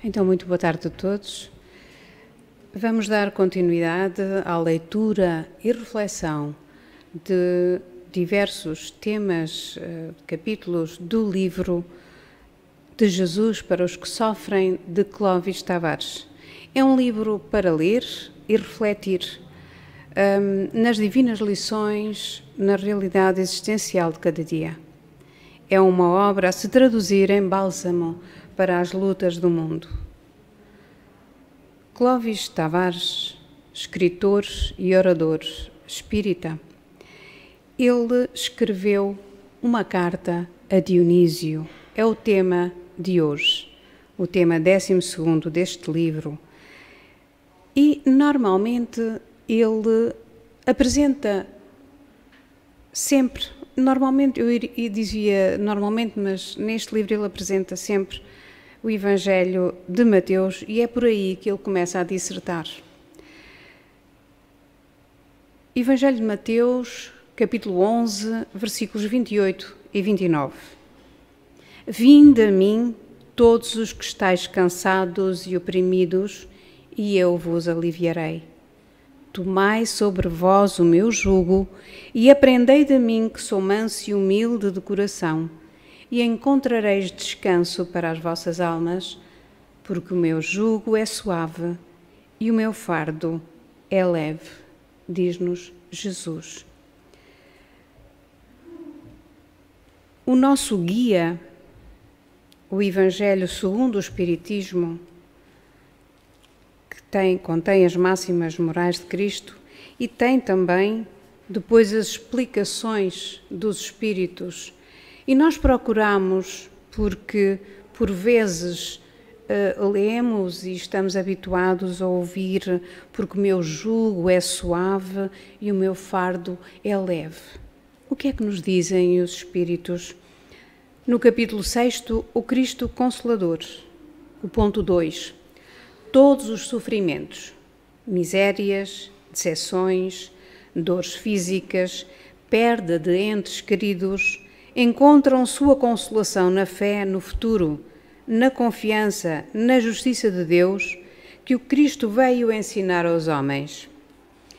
Então, muito boa tarde a todos. Vamos dar continuidade à leitura e reflexão de diversos temas, capítulos do livro de Jesus para os que sofrem, de Clóvis Tavares. É um livro para ler e refletir nas divinas lições, na realidade existencial de cada dia. É uma obra a se traduzir em bálsamo para as lutas do mundo. Clóvis Tavares, escritor e orador espírita, ele escreveu uma carta a Dionísio. É o tema de hoje, o tema 12º deste livro. E, normalmente, ele apresenta sempre, normalmente, eu dizia normalmente, mas neste livro ele apresenta sempre o Evangelho de Mateus e é por aí que ele começa a dissertar. Evangelho de Mateus, capítulo 11, versículos 28 e 29. Vinde a mim, todos os que estáis cansados e oprimidos, e eu vos aliviarei. Tomai sobre vós o meu jugo e aprendei de mim, que sou manso e humilde de coração, e encontrareis descanso para as vossas almas, porque o meu jugo é suave e o meu fardo é leve, diz-nos Jesus. O nosso guia, o Evangelho segundo o Espiritismo, que contém as máximas morais de Cristo e tem também depois as explicações dos Espíritos. E nós procuramos, porque por vezes lemos e estamos habituados a ouvir, porque o meu jugo é suave e o meu fardo é leve. O que é que nos dizem os Espíritos? No capítulo 6º, o Cristo Consolador, o ponto 2. Todos os sofrimentos, misérias, decepções, dores físicas, perda de entes queridos, encontram sua consolação na fé no futuro, na confiança, na justiça de Deus, que o Cristo veio ensinar aos homens.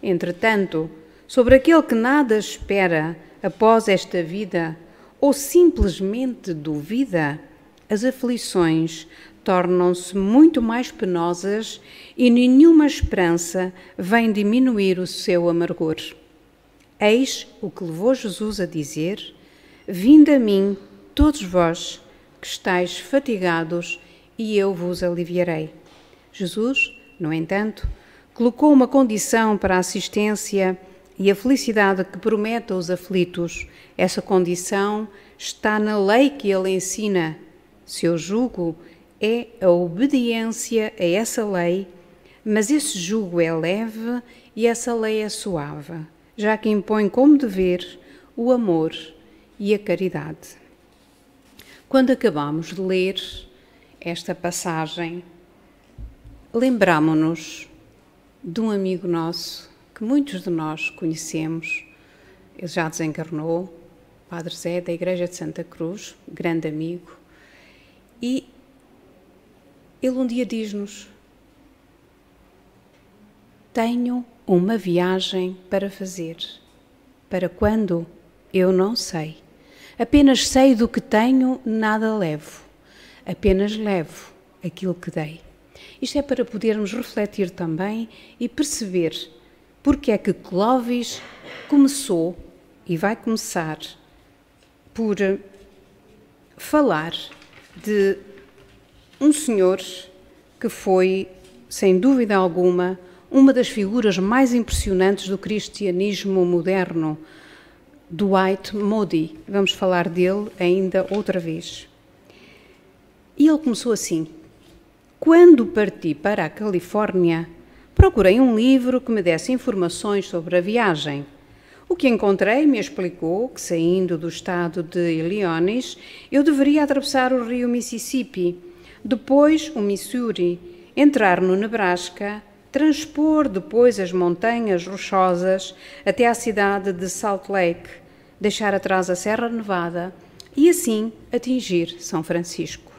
Entretanto, sobre aquele que nada espera após esta vida, ou simplesmente duvida, as aflições tornam-se muito mais penosas e nenhuma esperança vem diminuir o seu amargor. Eis o que levou Jesus a dizer: vinde a mim, todos vós que estáis fatigados, e eu vos aliviarei. Jesus, no entanto, colocou uma condição para a assistência e a felicidade que promete aos aflitos. Essa condição está na lei que ele ensina. Seu jugo é a obediência a essa lei, mas esse jugo é leve e essa lei é suave, já que impõe como dever o amor e a caridade. Quando acabamos de ler esta passagem, lembramo-nos de um amigo nosso que muitos de nós conhecemos. Ele já desencarnou, Padre Zé, da Igreja de Santa Cruz, grande amigo, e ele um dia diz-nos: tenho uma viagem para fazer. Para quando? Eu não sei. Apenas sei do que tenho, nada levo. Apenas levo aquilo que dei. Isto é para podermos refletir também e perceber porque é que Clóvis começou e vai começar por falar de um senhor que foi, sem dúvida alguma, uma das figuras mais impressionantes do cristianismo moderno, Dwight Moody. Vamos falar dele ainda outra vez. E ele começou assim: quando parti para a Califórnia, procurei um livro que me desse informações sobre a viagem. O que encontrei me explicou que, saindo do estado de Illinois, eu deveria atravessar o rio Mississippi, depois o Missouri, entrar no Nebraska, transpor depois as montanhas rochosas até à cidade de Salt Lake, deixar atrás a Serra Nevada e assim atingir São Francisco.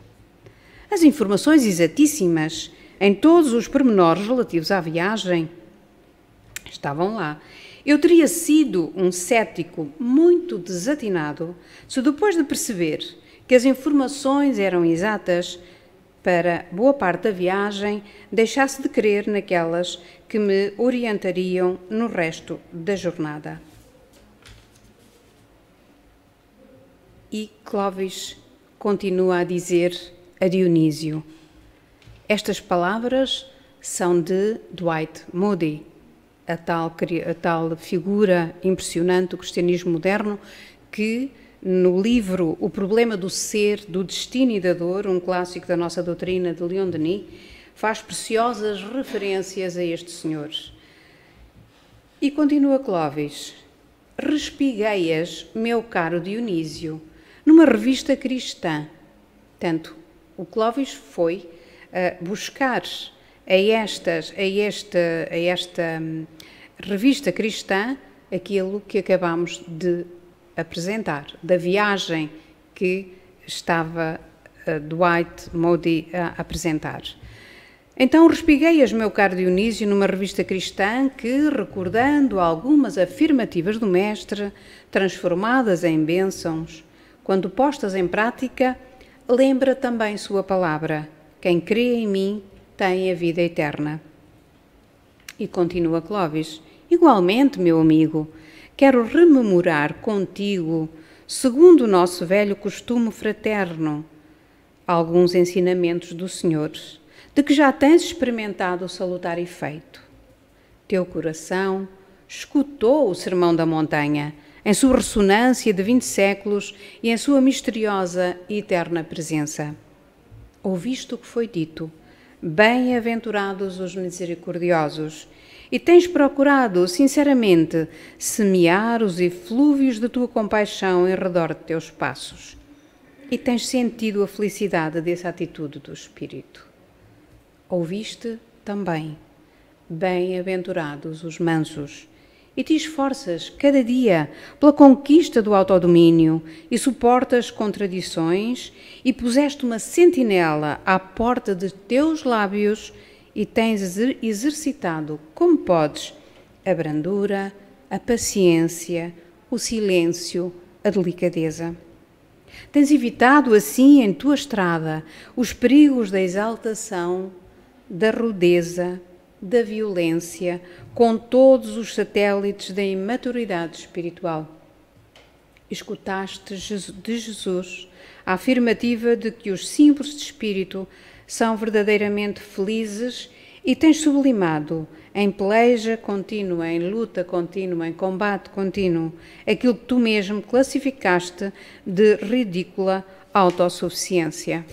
As informações exatíssimas em todos os pormenores relativos à viagem estavam lá. Eu teria sido um cético muito desatinado se, depois de perceber que as informações eram exatas para boa parte da viagem, deixasse de crer naquelas que me orientariam no resto da jornada. E Clovis continua a dizer a Dionísio: estas palavras são de Dwight Moody, a tal figura impressionante do cristianismo moderno que, no livro O Problema do Ser, do Destino e da Dor, um clássico da nossa doutrina de Leon Denis, faz preciosas referências a este senhor. E continua Clovis: respigueias, meu caro Dionísio, numa revista cristã. Tanto o Clovis foi buscar a esta revista cristã aquilo que acabamos de apresentar, da viagem que estava Dwight Moody a apresentar. Então respigueias, meu caro Dionísio, numa revista cristã que, recordando algumas afirmativas do Mestre, transformadas em bênçãos, quando postas em prática, lembra também sua palavra: quem crê em mim tem a vida eterna. E continua Clovis: igualmente, meu amigo, quero rememorar contigo, segundo o nosso velho costume fraterno, alguns ensinamentos do Senhor, de que já tens experimentado o salutar efeito. Teu coração escutou o Sermão da Montanha, em sua ressonância de 20 séculos e em sua misteriosa e eterna presença. Ouviste o que foi dito: bem-aventurados os misericordiosos, e tens procurado, sinceramente, semear os eflúvios de tua compaixão em redor de teus passos, e tens sentido a felicidade dessa atitude do Espírito. Ouviste também: bem-aventurados os mansos, e te esforças cada dia pela conquista do autodomínio e suportas contradições e puseste uma sentinela à porta de teus lábios e tens exercitado como podes a brandura, a paciência, o silêncio, a delicadeza. Tens evitado assim em tua estrada os perigos da exaltação, da rudeza, da violência, com todos os satélites da imaturidade espiritual. Escutaste de Jesus a afirmativa de que os simples de espírito são verdadeiramente felizes e tens sublimado em peleja contínua, em luta contínua, em combate contínuo, aquilo que tu mesmo classificaste de ridícula autossuficiência.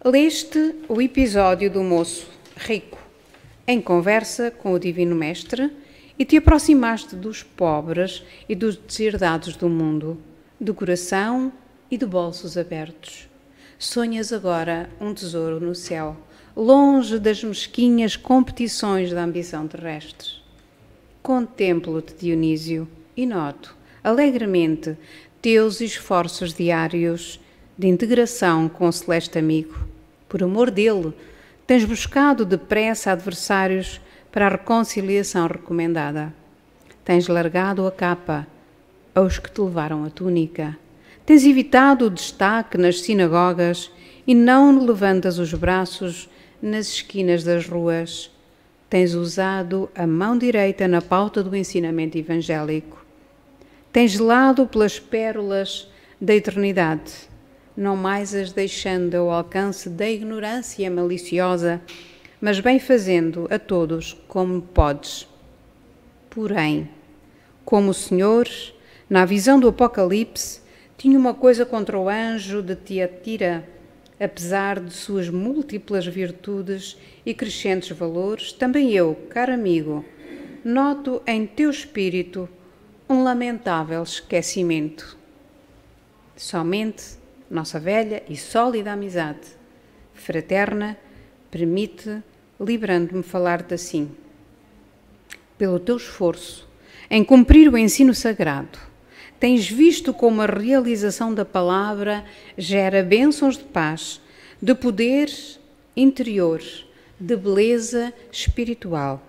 Leste o episódio do moço rico em conversa com o Divino Mestre e te aproximaste dos pobres e dos deserdados do mundo, de coração e de bolsos abertos. Sonhas agora um tesouro no céu, longe das mesquinhas competições da ambição terrestre. Contemplo-te, Dionísio, e noto, alegremente, teus esforços diários de integração com o celeste amigo. Por amor dele, tens buscado depressa adversários para a reconciliação recomendada. Tens largado a capa aos que te levaram a túnica. Tens evitado o destaque nas sinagogas e não levantas os braços nas esquinas das ruas. Tens usado a mão direita na pauta do ensinamento evangélico. Tens zelado pelas pérolas da eternidade, não mais as deixando ao alcance da ignorância maliciosa, mas bem fazendo a todos como podes. Porém, como o Senhor, na visão do Apocalipse, tinha uma coisa contra o anjo de Tiatira, apesar de suas múltiplas virtudes e crescentes valores, também eu, caro amigo, noto em teu espírito um lamentável esquecimento. Somente nossa velha e sólida amizade fraterna permite, librando-me, falar-te assim. Pelo teu esforço em cumprir o ensino sagrado, tens visto como a realização da palavra gera bênçãos de paz, de poder interior, de beleza espiritual.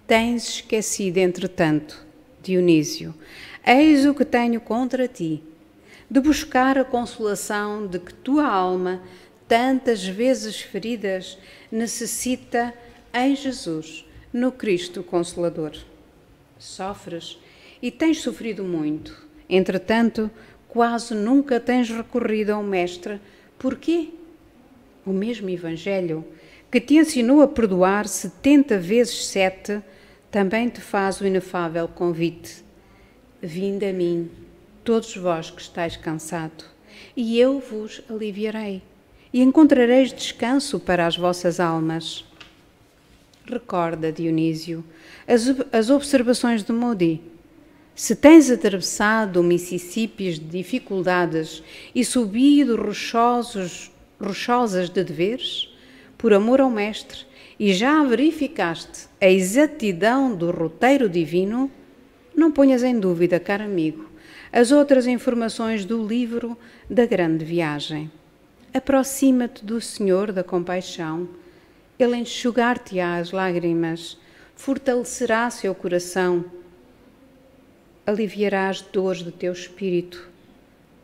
Tens esquecido, entretanto, Dionísio, eis o que tenho contra ti, de buscar a consolação de que tua alma, tantas vezes feridas, necessita em Jesus, no Cristo Consolador. Sofres e tens sofrido muito, entretanto, quase nunca tens recorrido ao Mestre. Porquê? O mesmo Evangelho que te ensinou a perdoar 70 vezes 7, também te faz o inefável convite. Vinde a mim, todos vós que estáis cansados, e eu vos aliviarei, e encontrareis descanso para as vossas almas. Recorda, Dionísio, as observações de Moody. Se tens atravessado Mississippis de dificuldades e subido rochosas de deveres, por amor ao Mestre, e já verificaste a exatidão do roteiro divino, não ponhas em dúvida, caro amigo, as outras informações do livro da Grande Viagem. Aproxima-te do Senhor da Compaixão, Ele enxugar-te-á as lágrimas, fortalecerá seu coração, aliviará as dores do teu espírito.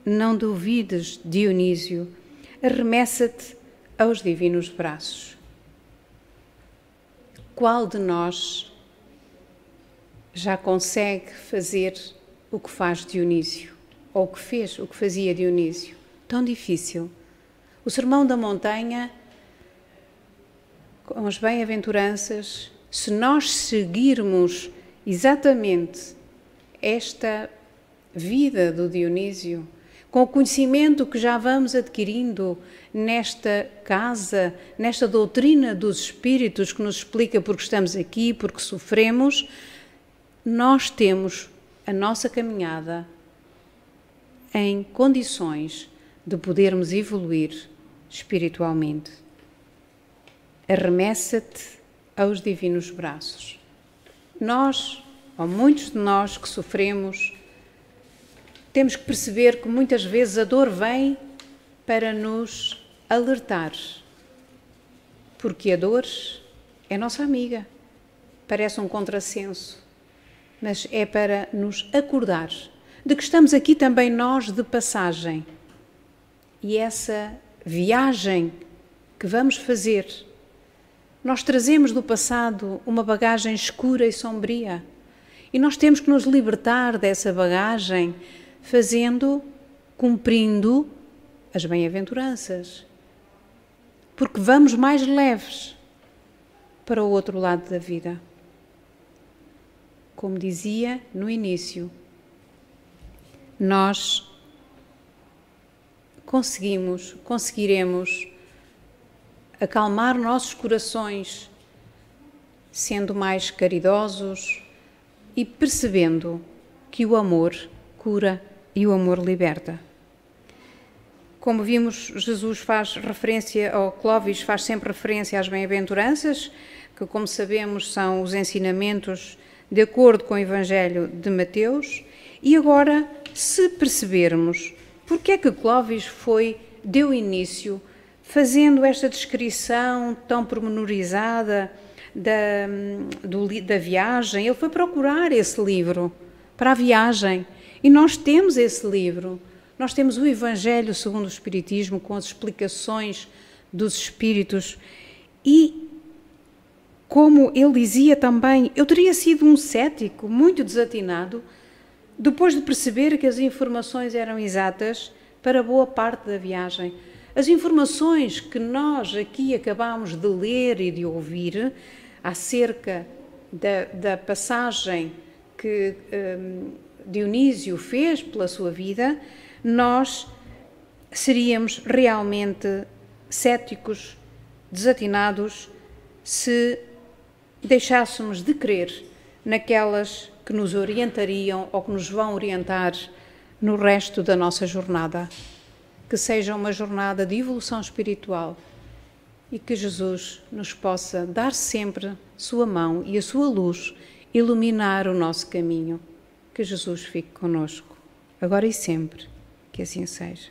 Não duvides, Dionísio, arremessa-te aos divinos braços. Qual de nós já consegue fazer o que faz Dionísio? Ou o que fez, o que fazia Dionísio? Tão difícil. O Sermão da Montanha, com as bem-aventuranças, se nós seguirmos exatamente esta vida do Dionísio, com o conhecimento que já vamos adquirindo nesta casa, nesta doutrina dos Espíritos que nos explica porque estamos aqui, porque sofremos, nós temos a nossa caminhada em condições de podermos evoluir espiritualmente. Arremessa-te aos divinos braços. Nós, ou muitos de nós que sofremos, temos que perceber que muitas vezes a dor vem para nos alertar, porque a dor é nossa amiga, parece um contrassenso, mas é para nos acordar de que estamos aqui também nós de passagem. E essa viagem que vamos fazer, nós trazemos do passado uma bagagem escura e sombria, e nós temos que nos libertar dessa bagagem cumprindo as bem-aventuranças, porque vamos mais leves para o outro lado da vida. Como dizia no início, nós conseguiremos acalmar nossos corações, sendo mais caridosos e percebendo que o amor cura e o amor liberta. Como vimos, Jesus faz referência, ou Clóvis faz sempre referência às bem-aventuranças, que, como sabemos, são os ensinamentos de acordo com o Evangelho de Mateus. E agora, se percebermos porque é que Clóvis deu início fazendo esta descrição tão pormenorizada da viagem, ele foi procurar esse livro para a viagem. E nós temos esse livro, nós temos o Evangelho segundo o Espiritismo, com as explicações dos Espíritos. E, como ele dizia também, eu teria sido um cético muito desatinado, depois de perceber que as informações eram exatas para boa parte da viagem. As informações que nós aqui acabamos de ler e de ouvir acerca da passagem que Dionísio fez pela sua vida, nós seríamos realmente céticos, desatinados, se deixássemos de crer naquelas que nos orientariam ou que nos vão orientar no resto da nossa jornada. Que seja uma jornada de evolução espiritual e que Jesus nos possa dar sempre sua mão e a sua luz iluminar o nosso caminho. Que Jesus fique conosco, agora e sempre, que assim seja.